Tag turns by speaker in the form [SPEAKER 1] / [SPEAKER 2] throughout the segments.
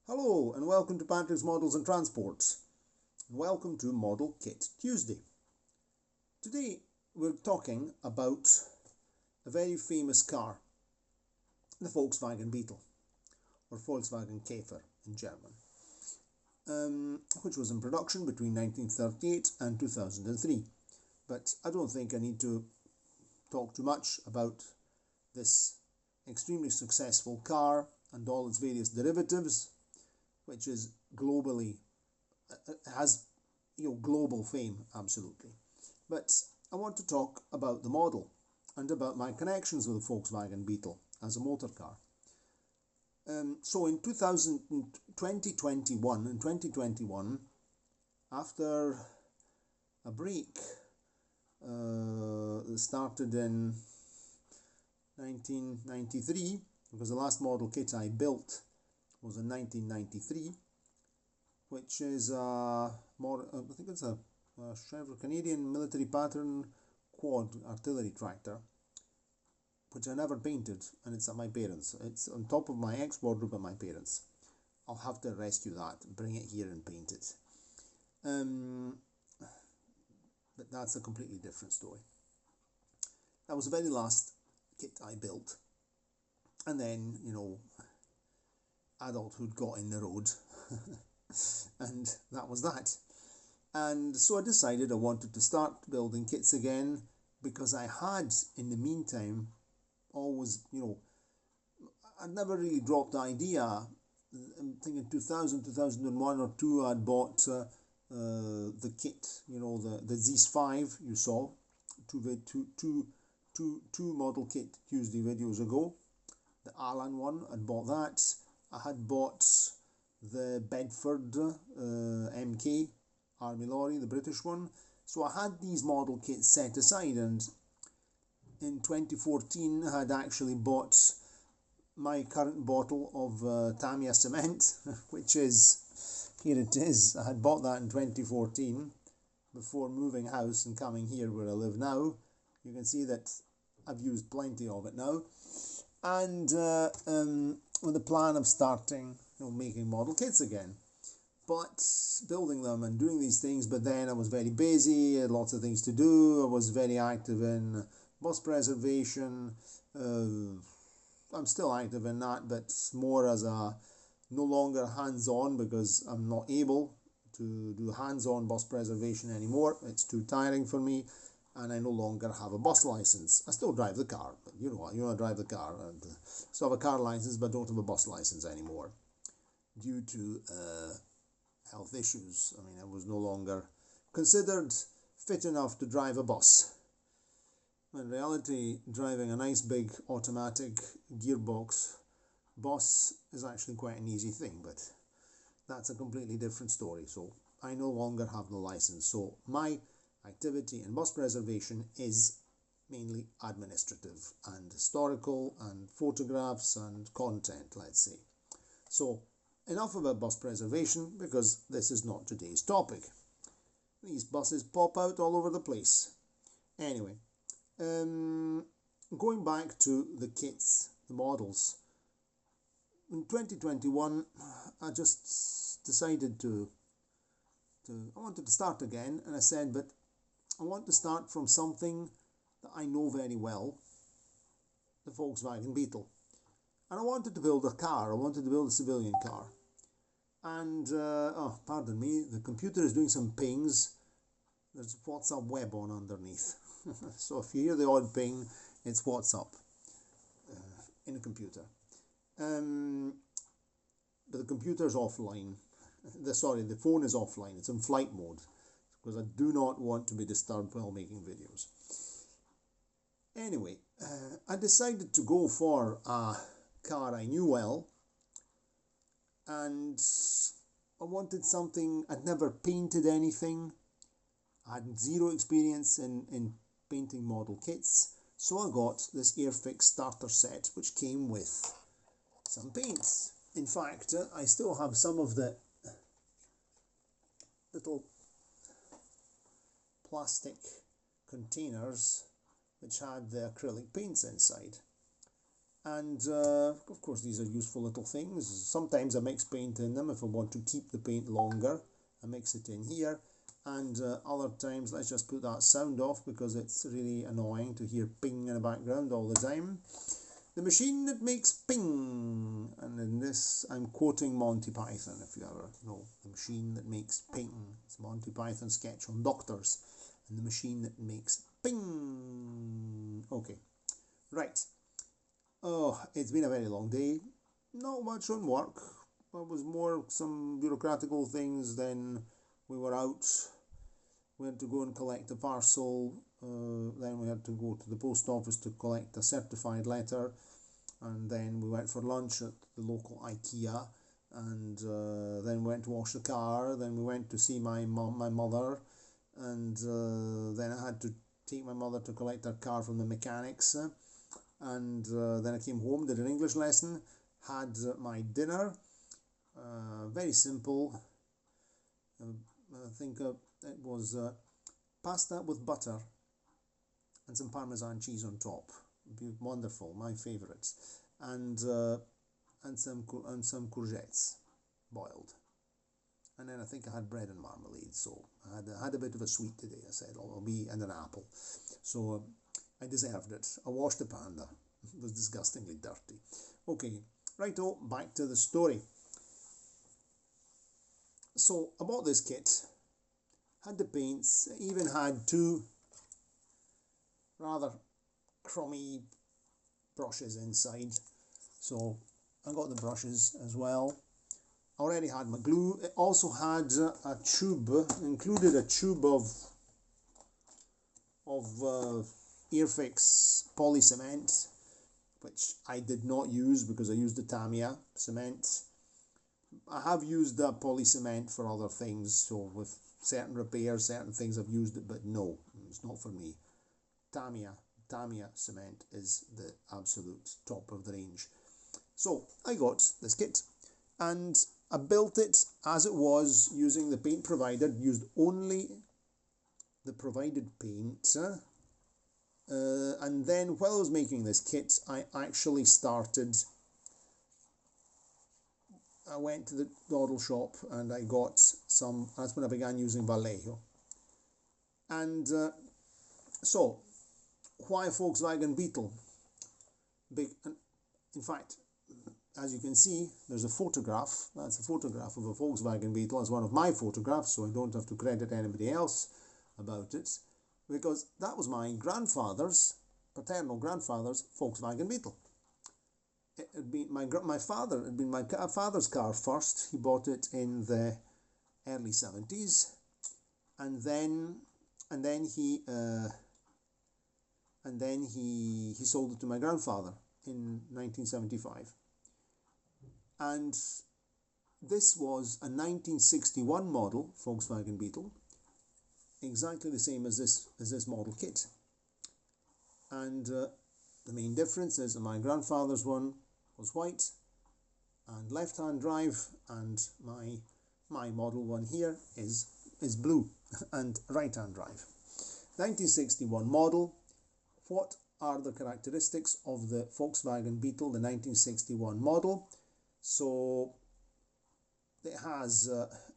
[SPEAKER 1] Hello and welcome to Patrick's Models and Transports. Welcome to Model Kit Tuesday. Today we're talking about a very famous car, the Volkswagen Beetle, or Volkswagen Käfer in German, which was in production between 1938 and 2003. But I don't think I need to talk too much about this extremely successful car and all its various derivatives, which is globally, has global fame, absolutely. But I want to talk about the model and about my connections with the Volkswagen Beetle as a motor car. So in 2021, after a break that started in 1993, because the last model kit I built was in 1993, which is I think it's a Chevrolet Canadian military pattern quad artillery tractor, which I never painted, and it's at my parents'. It's on top of my ex-wardrobe at my parents'. I'll have to rescue that, bring it here and paint it. But that's a completely different story. That was the very last kit I built, and then, adulthood got in the road and that was that. And so I decided I wanted to start building kits again, because I had, in the meantime, always, I'd never really dropped the idea. I'm thinking 2000, 2001 or 2, I'd bought the kit, the Z's 5 you saw, two model kit Tuesday videos ago. The Alan one, I'd bought that. I had bought the Bedford MK Army Lorry, the British one. So I had these model kits set aside, and in 2014 I had actually bought my current bottle of Tamiya cement, which is, here it is. I had bought that in 2014 before moving house and coming here where I live now. You can see that I've used plenty of it now. And with the plan of starting, making model kits again, but building them and doing these things. But then I was very busy, had lots of things to do. I was very active in bus preservation. I'm still active in that, but more as a no longer hands-on, because I'm not able to do hands-on bus preservation anymore. It's too tiring for me. And I no longer have a bus license. I still drive the car, but I drive the car, and still have a car license, but don't have a bus license anymore due to health issues. I mean, I was no longer considered fit enough to drive a bus. In reality, driving a nice big automatic gearbox bus is actually quite an easy thing, but that's a completely different story. So I no longer have the license. So my activity in bus preservation is mainly administrative and historical and photographs and content, let's say. So enough about bus preservation, because this is not today's topic. These buses pop out all over the place. Anyway, going back to the kits, the models. In 2021, I just decided I wanted to start again, and I said, but I want to start from something that I know very well, the Volkswagen Beetle. And I wanted to build a car. I wanted to build a civilian car. And, pardon me, the computer is doing some pings. There's WhatsApp web on underneath. So if you hear the odd ping, it's WhatsApp in a computer. But the computer's offline. The phone is offline. It's in flight mode, because I do not want to be disturbed while making videos. Anyway, I decided to go for a car I knew well, and I wanted something. I'd never painted anything. I had zero experience in painting model kits, so I got this Airfix starter set, which came with some paints. In fact, I still have some of the little plastic containers which had the acrylic paints inside. And of course these are useful little things. Sometimes I mix paint in them if I want to keep the paint longer. I mix it in here, and other times let's just put that sound off because it's really annoying to hear ping in the background all the time. The machine that makes ping, and in this I'm quoting Monty Python, if you ever know. The machine that makes ping. It's a Monty Python sketch on doctors, and the machine that makes ping. Okay, right. Oh, it's been a very long day. Not much on work. It was more some bureaucratical things. Then we were out. We had to go and collect a parcel. Then we had to go to the post office to collect a certified letter. And then we went for lunch at the local IKEA. And then we went to wash the car. Then we went to see my mother. And then I had to take my mother to collect her car from the mechanics. And then I came home, did an English lesson, had my dinner, very simple. I think it was pasta with butter and some Parmesan cheese on top. Wonderful, my favourites, and some courgettes boiled. And then I think I had bread and marmalade, so I had a bit of a sweet today. I said, oh, I'll be and an apple. So I deserved it. I washed the panda. It was disgustingly dirty. Okay, righto, back to the story. So I bought this kit, had the paints, even had two rather crummy brushes inside. So I got the brushes as well. I already had my glue. It also had a tube, included a tube of Airfix poly cement, which I did not use because I used the Tamiya cement. I have used that poly cement for other things, so with certain repairs, certain things I've used it, but no, it's not for me. Tamiya cement is the absolute top of the range. So I got this kit and I built it as it was using the paint provided, used only the provided paint. And then while I was making this kit, I actually I went to the model shop and I got some, that's when I began using Vallejo. And so, why a Volkswagen Beetle? In fact, as you can see, there's a photograph. That's a photograph of a Volkswagen Beetle. It's one of my photographs, so I don't have to credit anybody else about it, because that was my grandfather's, paternal grandfather's Volkswagen Beetle. It had been my father's car first. He bought it in the early 70s, and then he sold it to my grandfather in 1975. And this was a 1961 model Volkswagen Beetle, exactly the same as this model kit. And the main difference is that my grandfather's one was white and left-hand drive, and my model one here is blue and right-hand drive. 1961 model. What are the characteristics of the Volkswagen Beetle, the 1961 model? So it has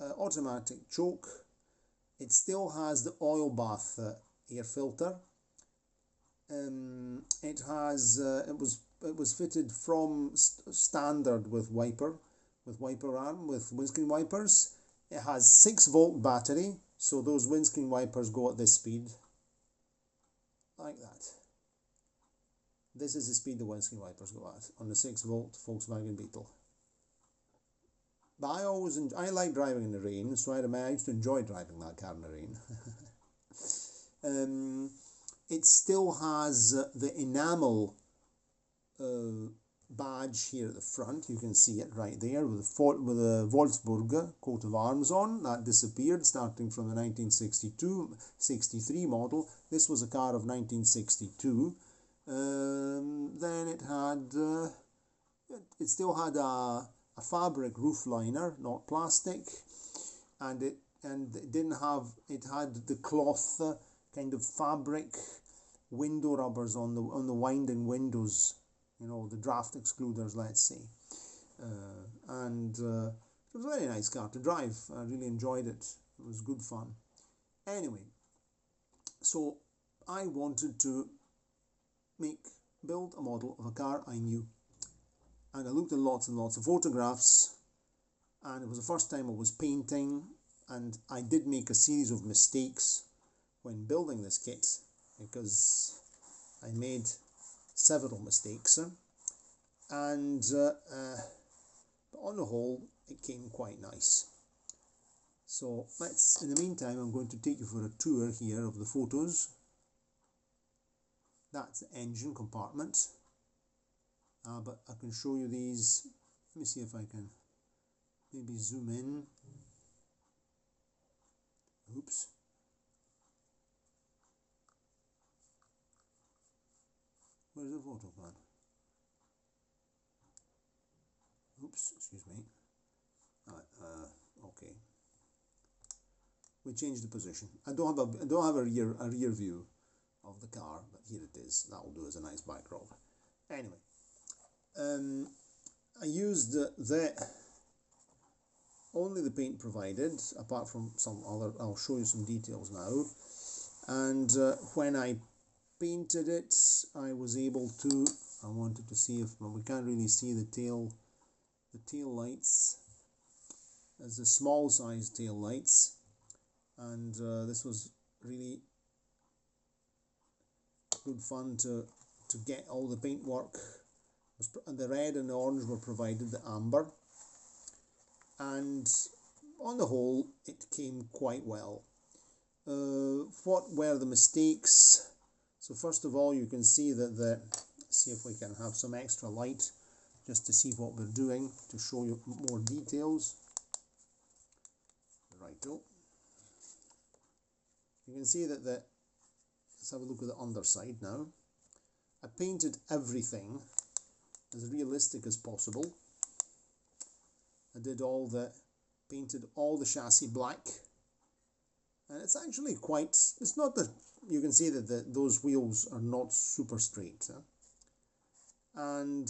[SPEAKER 1] automatic choke. It still has the oil bath air filter. It was fitted from standard with wiper arm with windscreen wipers. It has 6-volt battery, so those windscreen wipers go at this speed, like that. This is the speed the windscreen wipers go at on the 6-volt Volkswagen Beetle. But I like driving in the rain, so I used to enjoy driving that car in the rain. It still has the enamel badge here at the front. You can see it right there with a Wolfsburg coat of arms on. That disappeared starting from the 1962-63 model. This was a car of 1962. Then it still had a fabric roof liner, not plastic, and it had the cloth kind of fabric window rubbers on the winding windows you know, the draft excluders, let's say. And it was a very nice car to drive. I really enjoyed it. It was good fun. Anyway, so I wanted to build a model of a car I knew. And I looked at lots and lots of photographs, and it was the first time I was painting, and I did make a series of mistakes when building this kit, because I made several mistakes, and but on the whole it came quite nice. So in the meantime, I'm going to take you for a tour here of the photos. That's the engine compartment, but I can show you these. Let me see if I can maybe zoom in. Oops. Where's the photo gone? Oops, excuse me. Okay. We changed the position. I don't have a rear view of the car, but here it is. That will do as a nice backdrop. Anyway, I used only the paint provided, apart from some other. I'll show you some details now. And when I painted it, I was able to. I wanted to see if, well, we can't really see the tail lights. There's the small size tail lights, and this was really good fun to get all the paintwork. The red and the orange were provided, the amber, and on the whole it came quite well. What were the mistakes? So first of all, you can see that see if we can have some extra light just to see what we're doing, to show you more details. Righto. You can see that let's have a look at the underside now. I painted everything as realistic as possible. I painted all the chassis black, and it's actually quite, it's not that, you can see that those wheels are not super straight. And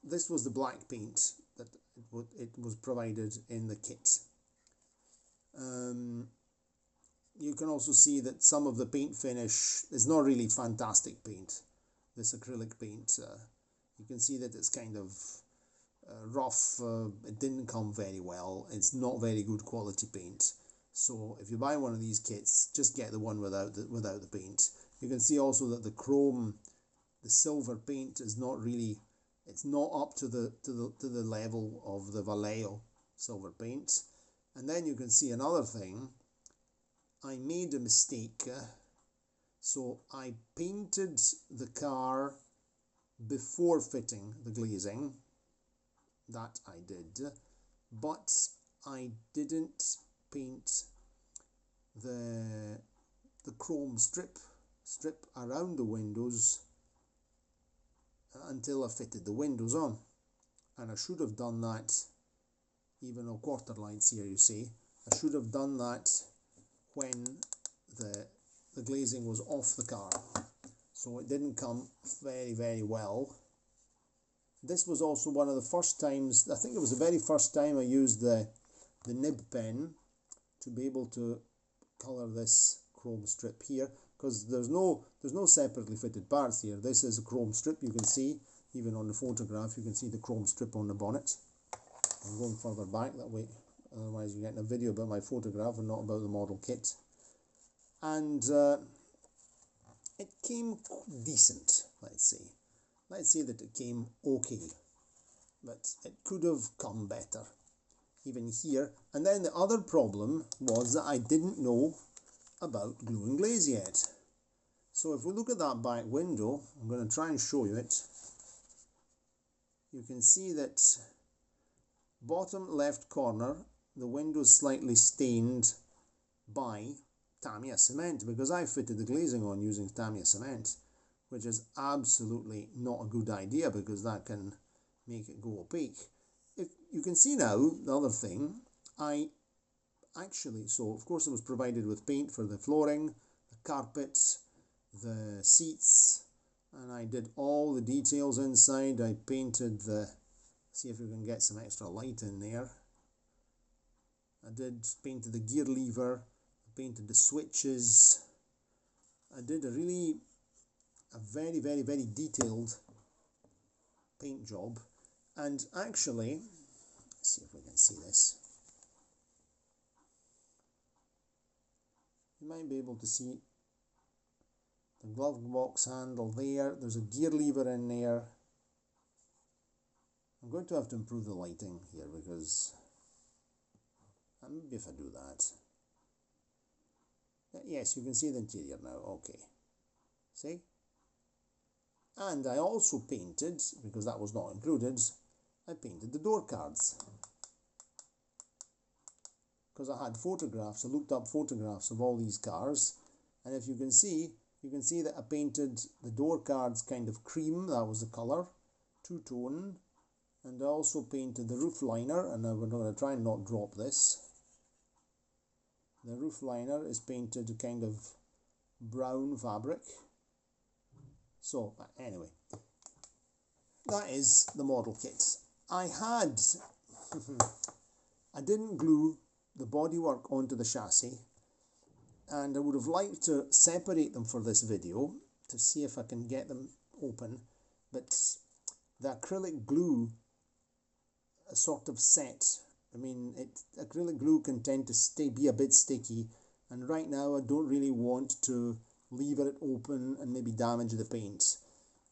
[SPEAKER 1] this was the black paint that it was provided in the kit. You can also see that some of the paint finish is not really fantastic paint, this acrylic paint. You can see that it's kind of rough. It didn't come very well. It's not very good quality paint. So if you buy one of these kits, just get the one without the paint. You can see also that the silver paint is not really, it's not up to the level of the Vallejo silver paint. And then you can see another thing. I made a mistake. So I painted the car before fitting the glazing. That I did, but I didn't paint the chrome strip around the windows until I fitted the windows on, and I should have done that. Even on quarter lights here, you see, I should have done that when the glazing was off the car, so it didn't come very well. This was also one of the first times, I think it was the very first time I used the nib pen to be able to colour this chrome strip here, because there's no separately fitted parts here. This is a chrome strip. You can see, even on the photograph, you can see the chrome strip on the bonnet. I'm going further back that way, otherwise you're getting a video about my photograph and not about the model kit. And it came decent, let's say. Let's say that it came okay, but it could have come better, even here. And then the other problem was that I didn't know about glue and glaze yet. So if we look at that back window, I'm going to try and show you it. You can see that bottom left corner, the window is slightly stained by Tamiya cement, because I fitted the glazing on using Tamiya cement, which is absolutely not a good idea, because that can make it go opaque. If you can see now, the other thing, so of course it was provided with paint for the flooring, the carpets, the seats, and I did all the details inside. I painted the, see if we can get some extra light in there. I did painted the gear lever, I painted the switches. I did a very, very, very detailed paint job. And actually, let's see if we can see this. You might be able to see the glove box handle there. There's a gear lever in there. I'm going to have to improve the lighting here because maybe if I do that. Yes, you can see the interior now. Okay. See? And I also painted, because that was not included, I painted the door cards. Because I had photographs, I looked up photographs of all these cars, and if you can see that I painted the door cards kind of cream, that was the colour, two-tone, and I also painted the roof liner, and we're going to try and not drop this. The roof liner is painted kind of brown fabric. So, anyway, that is the model kit. I didn't glue the bodywork onto the chassis, and I would have liked to separate them for this video to see if I can get them open, but the acrylic glue sort of set. I mean, acrylic glue can tend to be a bit sticky, and right now I don't really want to leave it open and maybe damage the paint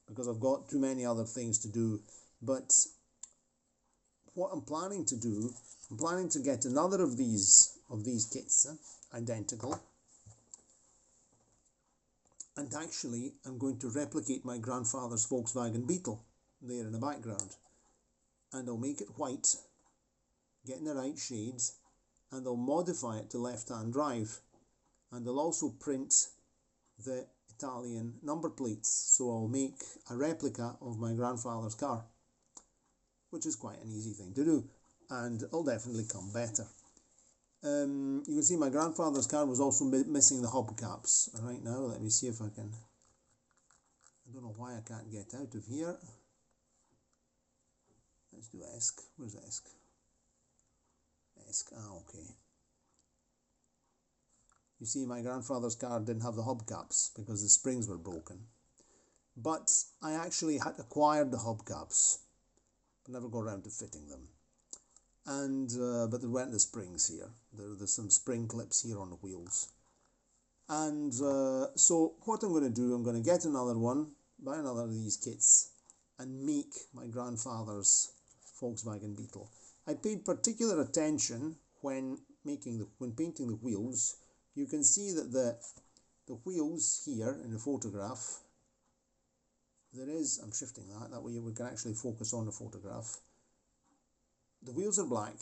[SPEAKER 1] because I've got too many other things to do. But what I'm planning to do, I'm planning to get another of these kits, identical, and actually I'm going to replicate my grandfather's Volkswagen Beetle there in the background, and I'll make it white, get in the right shades, and I'll modify it to left-hand drive, and I'll also print the Italian number plates, so I'll make a replica of my grandfather's car, which is quite an easy thing to do, and it'll definitely come better. You can see my grandfather's car was also missing the hubcaps. Right now, let me see if I can, I don't know why I can't get out of here. Let's do ESC. Where's ESC? ESC, okay. You see, my grandfather's car didn't have the hubcaps because the springs were broken. But I actually had acquired the hubcaps, but never got around to fitting them. And but there weren't the springs here. There's some spring clips here on the wheels. And so what I'm going to do, I'm going to get another one, buy another of these kits, and make my grandfather's Volkswagen Beetle. I paid particular attention when painting the wheels. You can see that the wheels here in the photograph, I'm shifting that way we can actually focus on the photograph. The wheels are black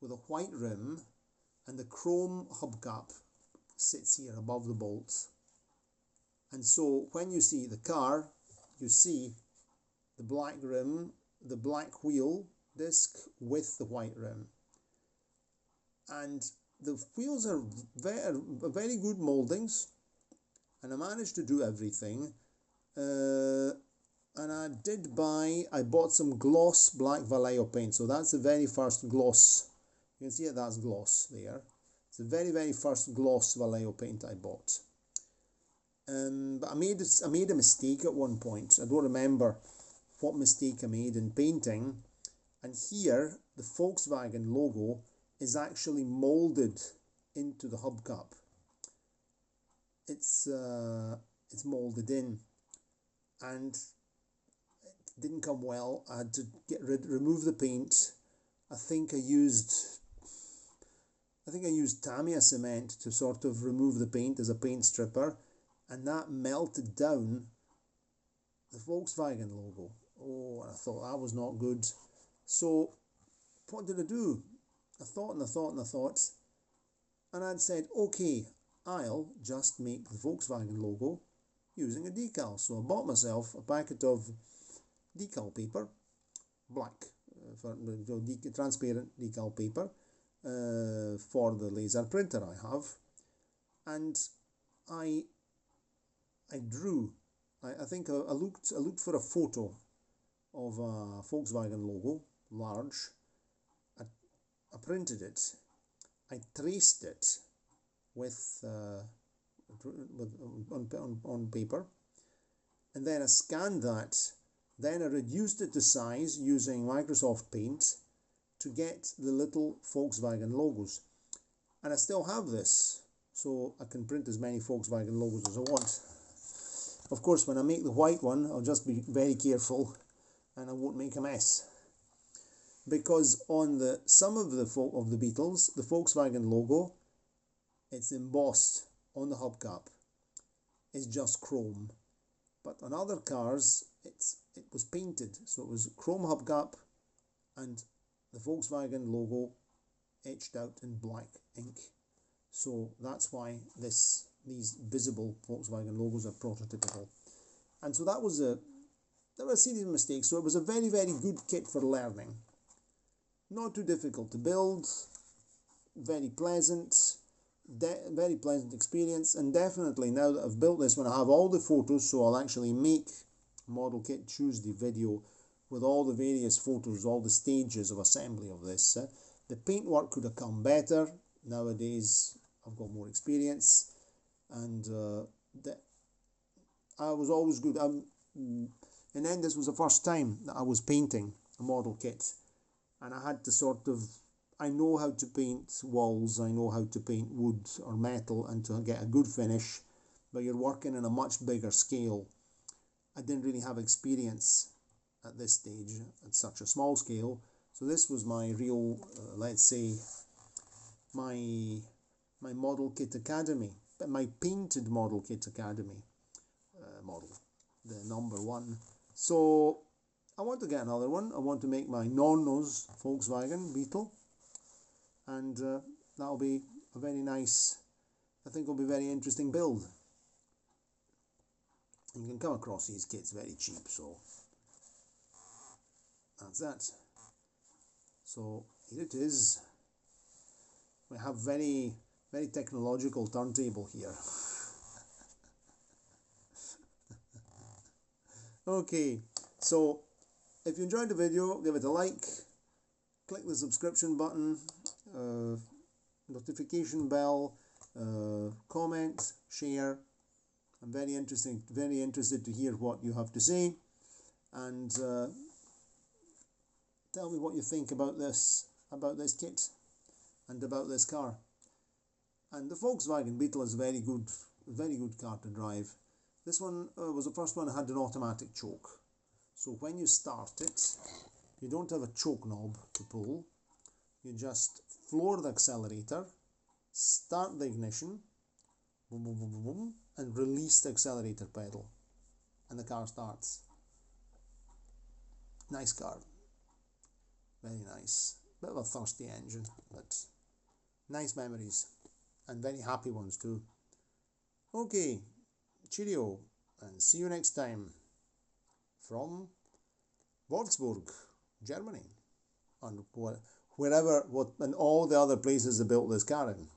[SPEAKER 1] with a white rim, and the chrome hubcap sits here above the bolts. And so when you see the car, you see the black rim, the black wheel disc with the white rim. And the wheels are very good mouldings, and I managed to do everything. And I bought some gloss black Vallejo paint, so that's the very first gloss. You can see it, that's gloss there. It's the very, very first gloss Vallejo paint I bought. But I made a mistake at one point. I don't remember what mistake I made in painting. And here, the Volkswagen logo is actually molded into the hubcap. It's molded in, and it didn't come well. I had to remove the paint. I think I used Tamiya cement to sort of remove the paint as a paint stripper, and that melted down the Volkswagen logo. Oh, and I thought that was not good. So what did I do? I thought, and I'd said, okay, I'll just make the Volkswagen logo using a decal. So I bought myself a packet of decal paper, black, transparent decal paper for the laser printer I have, and I drew I think I looked for a photo of a Volkswagen logo, large. I printed it. I traced it with on paper, and then I scanned that. Then I reduced it to size using Microsoft Paint to get the little Volkswagen logos. And I still have this, so I can print as many Volkswagen logos as I want. Of course, when I make the white one, I'll just be very careful and I won't make a mess. Because on some of the Beetles, the Volkswagen logo, it's embossed on the hubcap. It's just chrome. But on other cars, it was painted. So it was chrome hubcap and the Volkswagen logo etched out in black ink. So that's why these visible Volkswagen logos are prototypical. And so there were a series of mistakes. So it was a very, very good kit for learning. Not too difficult to build, very pleasant experience, and definitely now that I've built this, when I have all the photos, so I'll actually make Model Kit Tuesday video with all the various photos, all the stages of assembly of this. The paintwork could have come better. Nowadays I've got more experience, and I was always good. And then this was the first time that I was painting a model kit, and I had to I know how to paint walls, I know how to paint wood or metal and to get a good finish, but you're working on a much bigger scale. I didn't really have experience at this stage at such a small scale, so this was my real, let's say, my Model Kit Academy, my painted Model Kit Academy model, the number 1. So I want to get another one. I want to make my non-nose Volkswagen Beetle, and that'll be a very nice, I think it'll be a very interesting build. You can come across these kits very cheap, so that's that. So here it is. We have very, very technological turntable here. Okay, so if you enjoyed the video, give it a like, click the subscription button, notification bell, comment, share. I'm very interested to hear what you have to say, and tell me what you think about this kit and about this car. And the Volkswagen Beetle is a very good car to drive. This one was the first one that had an automatic choke. So when you start it, you don't have a choke knob to pull. You just floor the accelerator, start the ignition, boom, boom, boom, boom, boom, and release the accelerator pedal, and the car starts. Nice car, very nice. Bit of a thirsty engine, but nice memories, and very happy ones too. Okay, cheerio, and see you next time from Wolfsburg, Germany, and and all the other places they built this car in.